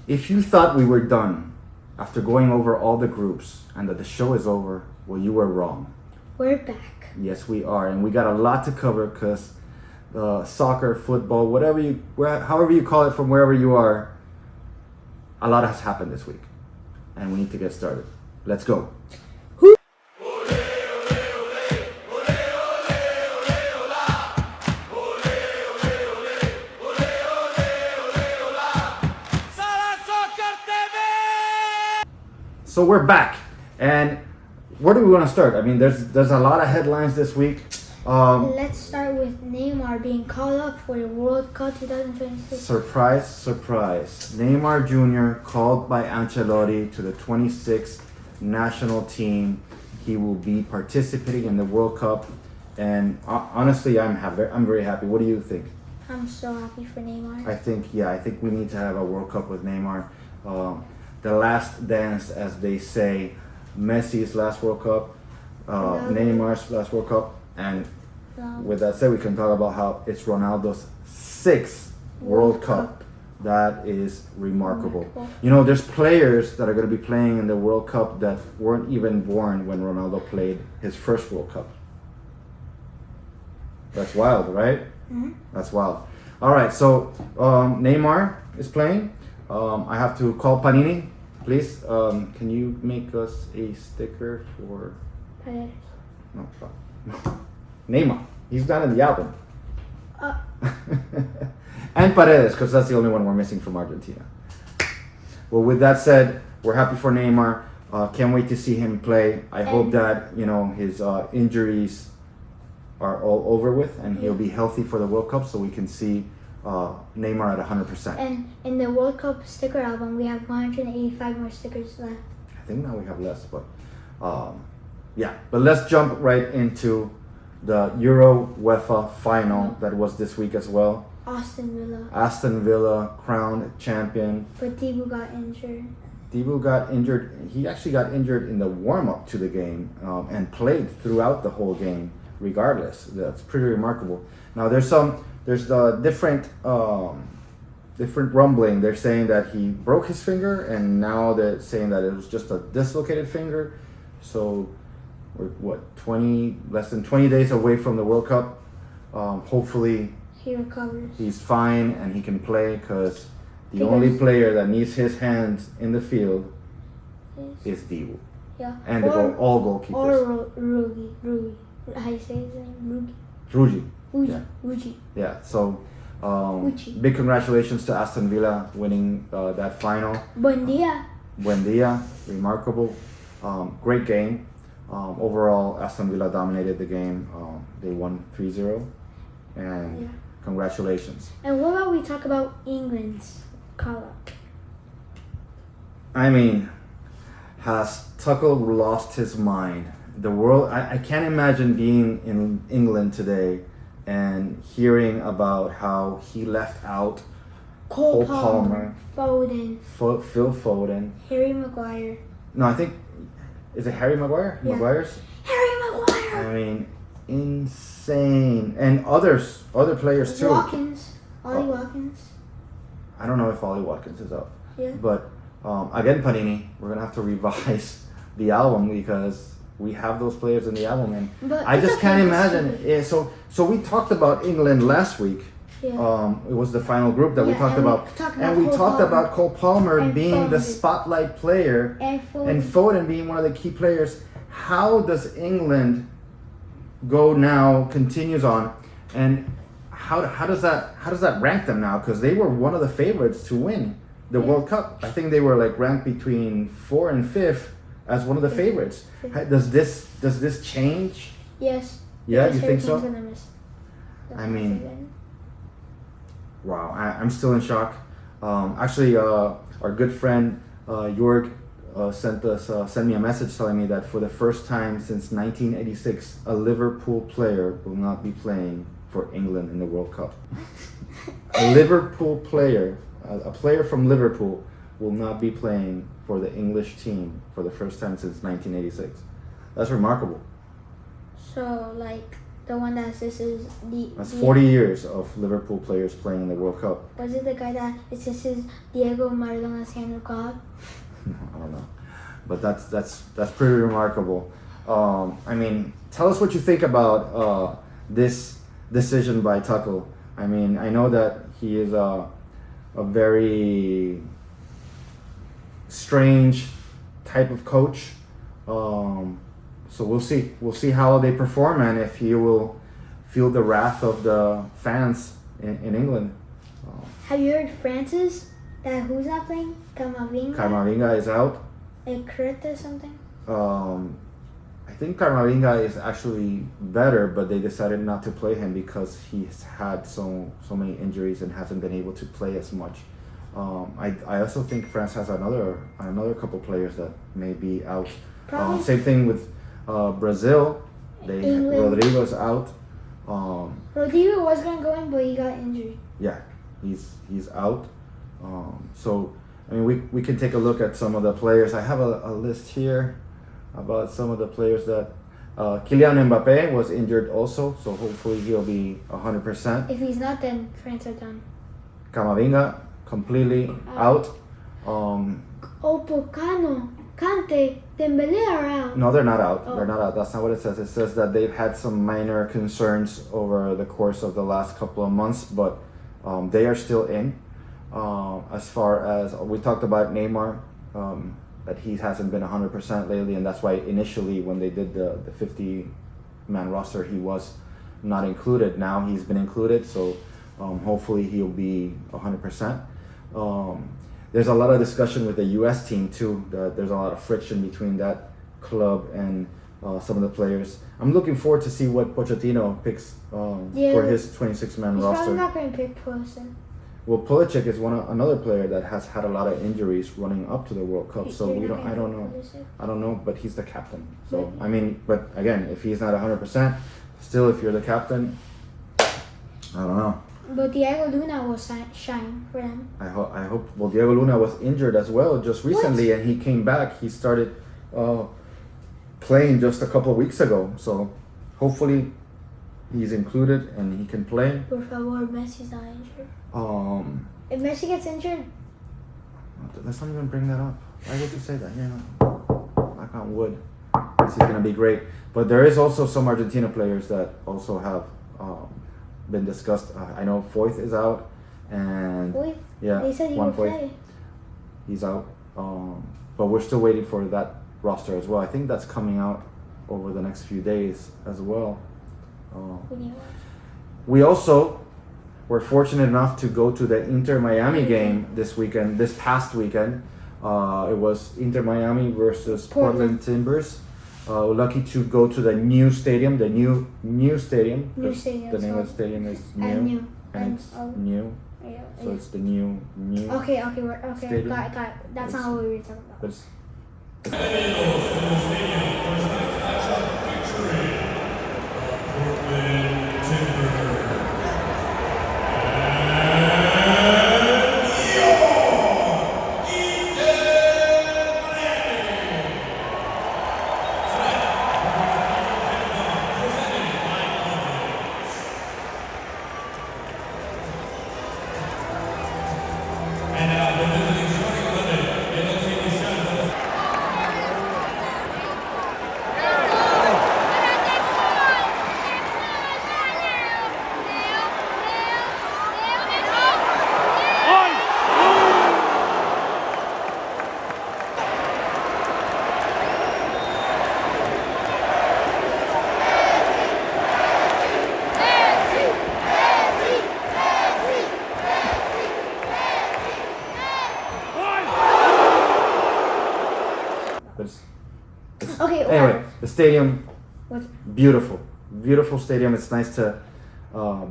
If you thought we were done after going over all the groups and that the show is over, well, you were wrong. We're back. Yes, we are, and we got a lot to cover because soccer, football, however you call it from wherever you are, a lot has happened this week, and we need to get started. Let's go. So we're back, and where do we want to start? I mean, there's a lot of headlines this week. Let's start with Neymar being called up for the World Cup 2026. Surprise, surprise. Neymar Jr. called by Ancelotti to the 26th national team. He will be participating in the World Cup, and honestly, I'm very happy. What do you think? I'm so happy for Neymar. I think we need to have a World Cup with Neymar. The last dance, as they say. Messi's last World Cup, Neymar's last World Cup, and with that said, we can talk about how it's Ronaldo's 6th World Cup. That is remarkable. You know, there's players that are going to be playing in the World Cup that weren't even born when Ronaldo played his first World Cup. That's wild, right? Mm-hmm. That's wild. All right, so Neymar is playing. I have to call Panini. Please, can you make us a sticker for... Paredes. No, Neymar. He's not in the album. And Paredes, because that's the only one we're missing from Argentina. Well, with that said, we're happy for Neymar. Can't wait to see him play. I hope that, his injuries are all over with and he'll be healthy for the World Cup so we can see Neymar at 100%. And in the World Cup sticker album, we have 185 more stickers left. I think now we have less, but yeah. But let's jump right into the Euro UEFA final that was this week as well. Aston Villa crowned champion. But Dibu got injured. Dibu got injured. He actually got injured in the warm-up to the game and played throughout the whole game regardless. That's pretty remarkable. Now there's the different rumbling. They're saying that he broke his finger, and now they're saying that it was just a dislocated finger. So we're less than 20 days away from the World Cup. Hopefully he recovers. He's fine and he can play, because the only player that needs his hands in the field is Dibu. Yeah. And all goalkeepers. Or Rugi. How you say his name? Rugi. Uji. Yeah, so big congratulations to Aston Villa winning that final. Buen dia. Remarkable. Great game. Overall, Aston Villa dominated the game. They won 3-0. And congratulations. And what about we talk about England's call-up? I mean, has Tuchel lost his mind? The world, I can't imagine being in England today and hearing about how he left out Cole Palmer, Foden, Phil Foden, Harry Maguire. No, I think, is it Harry Maguire? Yeah. Maguire's? Harry Maguire! I mean, insane. And other players too. Ollie Watkins. I don't know if Ollie Watkins is up. Yeah. But again, Panini, we're going to have to revise the album because we have those players in the album, and I just can't imagine. Yeah, so we talked about England last week. Yeah. It was the final group that we talked about. We talked about Cole Palmer being the spotlight player and Foden being one of the key players. How does England continues on, and how does that rank them now? Because they were one of the favorites to win the World Cup. I think they were ranked between 4th and 5th as one of the favorites. Does this change? Yes. Yeah, you think so? I mean, wow, I'm still in shock. Actually, our good friend Jorg sent me a message telling me that for the first time since 1986, a Liverpool player will not be playing for England in the World Cup. A Liverpool player, a player from Liverpool, will not be playing for the English team for the first time since 1986. That's remarkable. So, The one that this is That's 40 years of Liverpool players playing in the World Cup. Was it the guy that it says is Diego Maradona's hand of God? I don't know, but that's pretty remarkable. I mean, tell us what you think about this decision by Tuchel. I mean, I know that he is a very strange type of coach. So we'll see. We'll see how they perform and if he will feel the wrath of the fans in England. Have you heard Francis? That who's not playing? Camavinga is out. Kurt or something? I think Camavinga is actually better, but they decided not to play him because he's had so many injuries and hasn't been able to play as much. I also think France has another couple players that may be out. Same thing with Brazil. Rodrigo's out. Rodrigo was gonna go in, but he got injured. Yeah, he's out. So I mean, we can take a look at some of the players. I have a list here about some of the players that Kylian Mbappé was injured also, so hopefully he'll be 100%. If he's not, then France are done. Camavinga completely out. Opocano, Kante, Dembele are out. No, they're not out. They're not out. That's not what it says. It says that they've had some minor concerns over the course of the last couple of months, but they are still in. As far as we talked about Neymar, that he hasn't been 100% lately, and that's why initially when they did the 50-man roster, he was not included. Now he's been included, so hopefully he'll be 100%. There's a lot of discussion with the U.S. team too. There's a lot of friction between that club and some of the players. I'm looking forward to see what Pochettino picks for his 26-man roster. He's probably not going to pick Pulisic. Well, Pulisic is another player that has had a lot of injuries running up to the World Cup. So I don't know, but he's the captain. So I mean, but again, if he's not 100%, still, if you're the captain, I don't know. But Diego Luna will shine for them. I hope. Well, Diego Luna was injured as well just recently, and he came back. He started playing just a couple of weeks ago. So hopefully he's included and he can play. Por favor, Messi's not injured. If Messi gets injured, let's not even bring that up. Why would you say that? Yeah, knock on wood. Messi's gonna be great. But there is also some Argentina players that also have been discussed. I know Foyth is out, and yeah, they said he would play. He's out, but we're still waiting for that roster as well. I think that's coming out over the next few days as well. We also were fortunate enough to go to the Inter Miami game this past weekend. It was Inter Miami versus Portland Timbers. Lucky to go to the new stadium, the new stadium. The name of the stadium is new. And it's new. Yeah, so it's the new. Okay, got it. That's not what we were talking about. Anyway, the stadium, beautiful stadium. It's nice to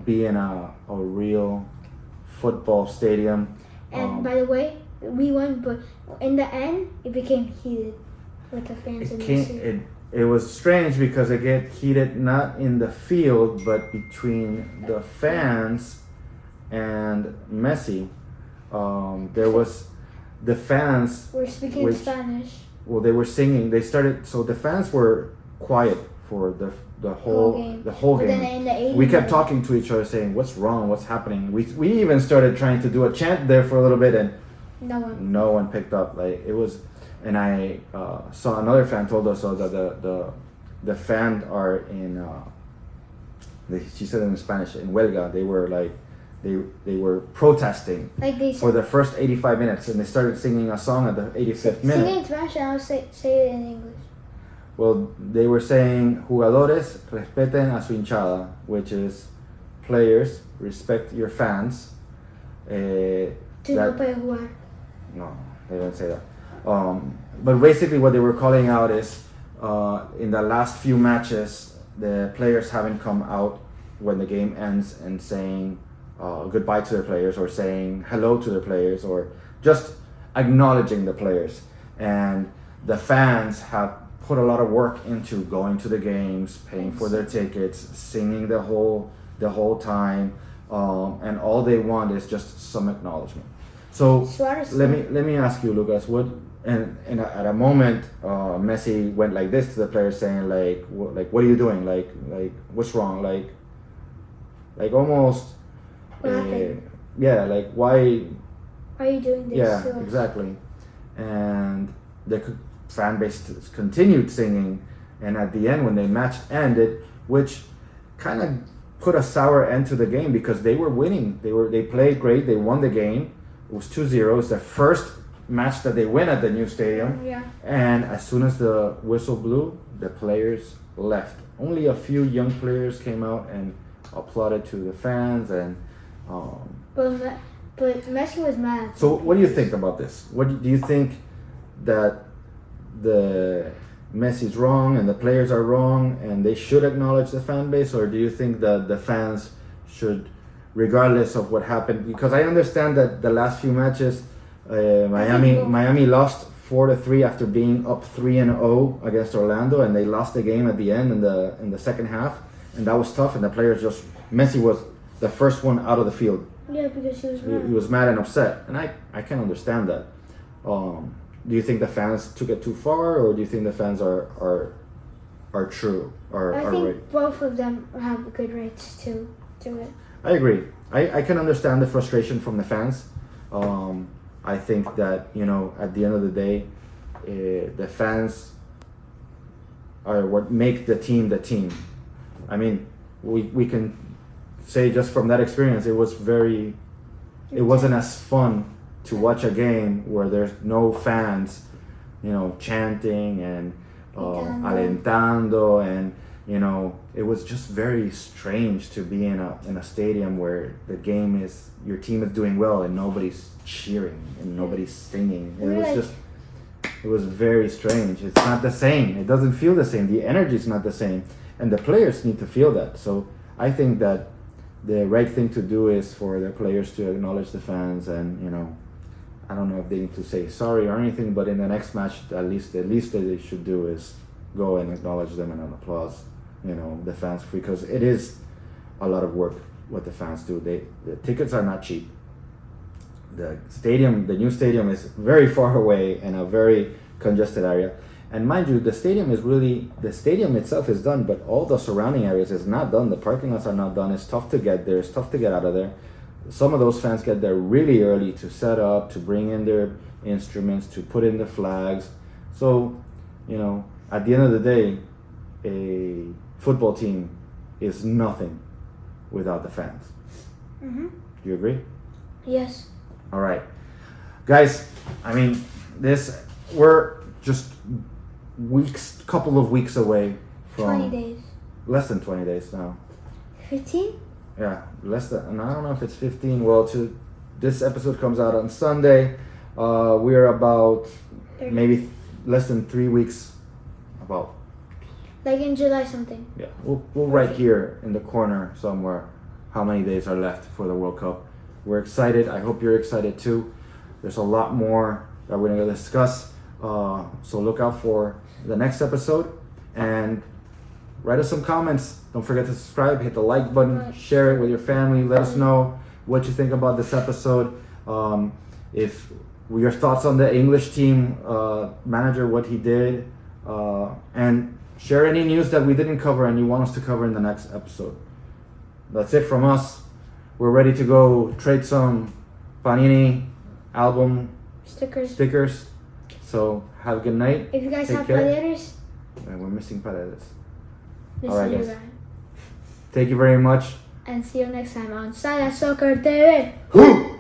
be in a real football stadium. And by the way, we won, but in the end, it became heated, like the fans in the city. It was strange because it get heated not in the field, but between the fans and Messi. There was the fans. We're speaking Spanish. Well, they were singing. So the fans were quiet for the whole game. game. Then in the 80s, We kept talking to each other, saying, "What's wrong? What's happening?" We even started trying to do a chant there for a little bit, and no one picked up. Like it was, and I saw another fan told us that the fan are in. She said in Spanish in huelga. They were like. They were protesting for the first 85 minutes, and they started singing a song at the 85th minute. Sing it in Spanish, and I'll say it in English. Well, they were saying, "Jugadores respeten a su hinchada," which is players respect your fans. No puede jugar. No, they didn't say that. But basically, what they were calling out is, in the last few matches, the players haven't come out when the game ends and saying goodbye to their players, or saying hello to their players, or just acknowledging the players. And the fans have put a lot of work into going to the games, paying for their tickets, singing the whole time, and all they want is just some acknowledgement. So let me ask you, Lucas, what and at a moment Messi went like this to the players, saying like what are you doing, like what's wrong, like almost yeah, like why are you doing this? Yeah, exactly. And the fan base continued singing, and at the end, when the match ended, which kind of put a sour end to the game, because they were winning. They played great. They won the game. It was 2-0. It's the first match that they win at the new stadium. Yeah. And as soon as the whistle blew, the players left. Only a few young players came out and applauded to the fans, and but Messi was mad. So what do you think about this? What do you think, that the Messi's wrong and the players are wrong and they should acknowledge the fan base, or do you think that the fans should, regardless of what happened? Because I understand that the last few matches, Miami lost 4-3 after being up 3-0 against Orlando, and they lost the game at the end in the second half, and that was tough. And the players Messi was the first one out of the field. Yeah, because he was mad. He was mad and upset, and I can understand that. Do you think the fans took it too far, or do you think the fans are true? I think both of them have good rights to do it. I agree. I can understand the frustration from the fans. I think that, at the end of the day, the fans are what make the team the team. I mean, we can say just from that experience, it wasn't as fun to watch a game where there's no fans, chanting and alentando, and it was just very strange to be in a stadium where the game is, your team is doing well and nobody's cheering and nobody's singing. It was very strange. It's not the same. It doesn't feel the same. The energy is not the same, and the players need to feel that. So I think that the right thing to do is for the players to acknowledge the fans, and I don't know if they need to say sorry or anything, but in the next match, at least that they should do is go and acknowledge them and applause, the fans, because it is a lot of work what the fans do. The tickets are not cheap. The new stadium is very far away in a very congested area. And mind you, the stadium itself is done, but all the surrounding areas is not done. The parking lots are not done. It's tough to get there. It's tough to get out of there. Some of those fans get there really early to set up, to bring in their instruments, to put in the flags. So, at the end of the day, a football team is nothing without the fans. Mm-hmm. Do you agree? Yes. All right. Guys, we're just couple of weeks away from 20 days. Less than 20 days now. 15? Yeah, less than, and I don't know if it's 15. Well, this episode comes out on Sunday. We're about 30. Maybe less than 3 weeks. About. Like in July something. Yeah, we'll write here in the corner somewhere how many days are left for the World Cup. We're excited. I hope you're excited too. There's a lot more that we're going to discuss. So look out for the next episode, and write us some comments. Don't forget to subscribe, hit the like button, share it with your family. Let us know what you think about this episode. If your thoughts on the English team manager, what he did, and share any news that we didn't cover and you want us to cover in the next episode. That's it from us. We're ready to go trade some Panini album stickers. So have a good night. If you guys Take have care. players, And we're missing Paredes. this Alright, is guys. your Thank you very much. and see you next time on Sala Soccer TV. Woo!